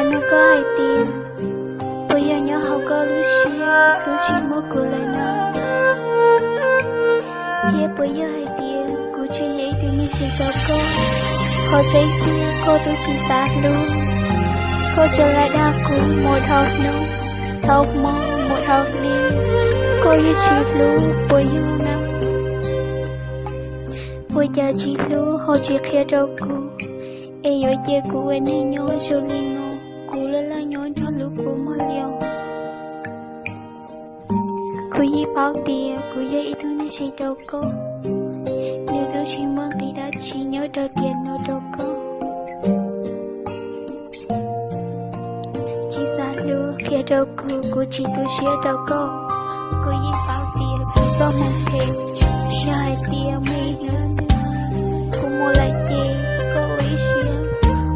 là nó có hai tiền. Bây giờ nhớ học có lưu xia, tôi chỉ một cô lại nó. Ye bây giờ hai tiền, cô chỉ vậy tôi như chỉ có cô. Họ chạy tiền, cô tôi chỉ ta luôn. Cô trở lại đa cũ một học nông, học mơ một học đi. Cô như chỉ luôn, bây giờ năm. Bây giờ chỉ luôn, họ chỉ khía cho cô. Ê yo che cô em hay nhớ cho linh ngô. Cô là nhớ cho lúc cô mà liều. Cô yi bao tiền, cô yi ít hơn chỉ đâu cô. Nếu tôi chỉ mong khi đã chỉ nhớ cho tiền nó đâu cô. Chỉ xa lưu khi đâu cô chỉ tôi xía đâu cô. Cô yi bao tiền, cô có một thêm. Cho hai tiền mấy nữa. Cô mua lại chê, cô ý xía.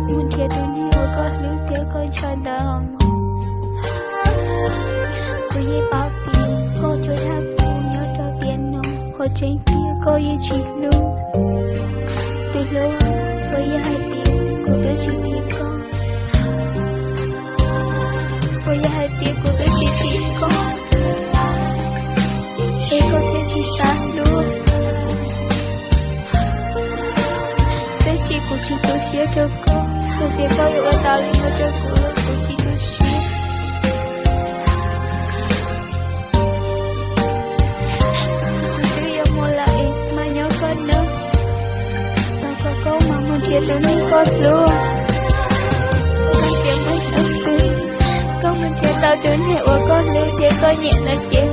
Muốn thiệt tôi này ở có lưu tiếc con cho đầm. Cô yi bao tiền, cô cho thác cô nhớ cho tiền nó. Họ trên kia cô yi chỉ lưu. Từ lâu, cô yi hai tiền, cô tôi chỉ biết con. Cô yi hai tiền, cô tôi chỉ biết con. Ê cô tôi chỉ xa luôn. Tôi chỉ cô chỉ tôi xía cho cô. Tôi biết có yêu ở tao lên ngồi cho cô chỉ tôi xía. Tôi yêu mua lại mà nhớ con nữa. Tao có câu mà muốn thiệt tôi nên con luôn. Con thiệt mấy ớt tươi. Con muốn thiệt tao đến hệ của con lưu thiệt con nhẹ nó chết.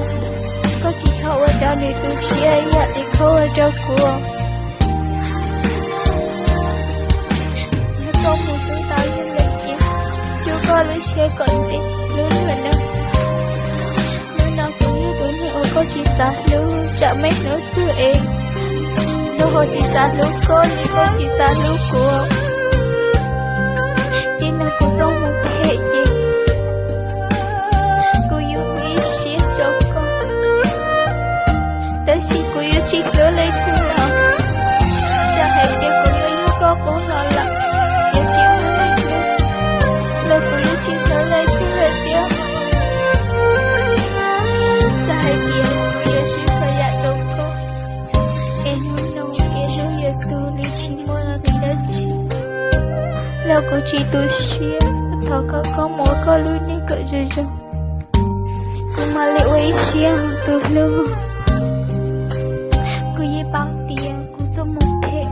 Con chỉ thâu ở đó nếu tôi xía dạ thì khâu ở cho cô. Con muốn tôi tao như lịch chứ. Chú con lưu xía còn tí. Lưu rồi nữa. Lưu nào cũng như tôi hiểu con chỉ xa lưu. Chả mấy nữa thư em. Lưu họ chỉ xa lưu con. Nhưng con chỉ xa lưu của. Chỉ là cô không muốn thể gì. Cô yêu ý xía cho con. Tới khi cô yêu chỉ lỡ lấy thương nào. Chả hãy biết cô yêu con cũng lo lắng. Yêu chỉ lỡ lấy thương. Lời cô yêu chỉ lỡ lấy thương lời tiếc. Chả hãy biết cô yêu chỉ phải dạy đâu cô. Em nói yêu sư lý chỉ mua là người đã chỉ. Là cô chỉ tôi xuyên. Thảo có mỗi có lưu nên cỡ rồi rồi. Cô mà liệu ấy xuyên tôi lưu. Cô yi bao tiền, cô cho một thể.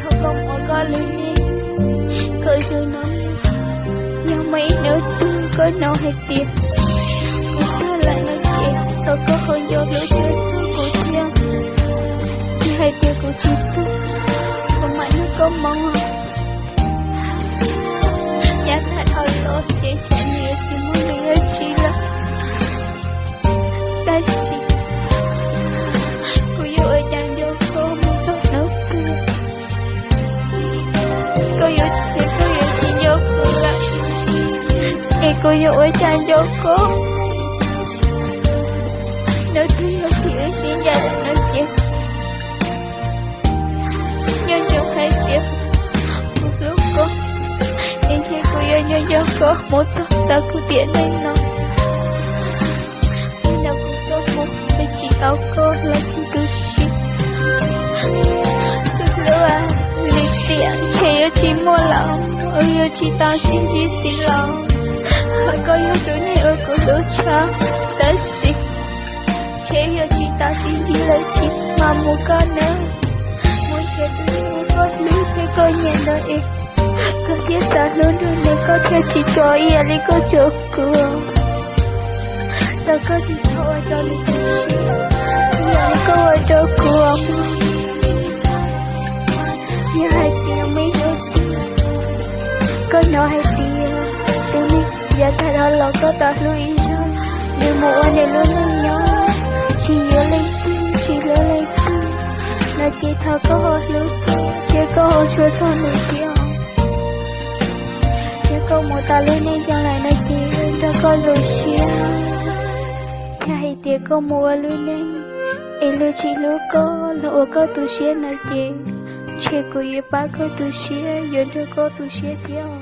Thảo có mỗi có lưu nên cỡ rồi nó. Nhưng mấy nữa tôi có nào hay tiền. Cô thơ lại nói chuyện. Thảo có hồi vô lỗ chơi thương cô thiên. Thì hai tiền cô chỉ tôi. Cô mãi nó có mong. Nhá thật hồi lỗ chế trẻ nghĩa chỉ muốn đi ở chỉ là. Ta chỉ. Cô yêu ở chàng vô cô muốn tốt nấu cười. Cô yêu chỉ vô cô là. Ê cô yêu ở chàng vô cô. Nói cười ở thì ở xin gia đình nói chuyện. Nhưng trong hai tiếng. Một lúc cô. Em thấy cô yêu nhau vô cô. Một ta cứ tiện lên nó. Nhưng nào cô có một. Để chỉ áo cô là chỉ cứ shit. Tôi lưu à. Lịch tiện. Trẻ yêu chỉ mua lòng. Yêu chỉ tao xin chỉ xin lòng. Hỏi có yêu tôi này ở cô lưu cho. Ta shit. Trẻ yêu chỉ tao xin chỉ lấy chỉ. Mà mua con nữa. Muốn trẻ tôi mua con lưu. Thế cô nhẹ nói ít. Có thiết xa luôn rồi nếu có thể chỉ cho ý lý cô chỗ cửa. Ta có chỉ thâu ở cho lý cô xí. Giờ lý cô ở chỗ cửa. Như hai tiếng mấy đứa xí. Có nó hai tiếng. Tiếng này giờ thật đó là có ta lưu ý rồi. Nếu một anh này luôn luôn nhớ. Chỉ nhớ lên tim, chỉ nhớ lên tim. Là chỉ thơ có hồi lưu tim. Chỉ có hồi chúa thơ này kia. Câu một ta lên nên chẳng lại nói chuyện cho con lùi xia. Hai tiếng câu mua lưu nên. Ê lưu chỉ lưu có lụa có tu xia nói chuyện. chế của yêu ba có tu xia yêu cho có tu xia kia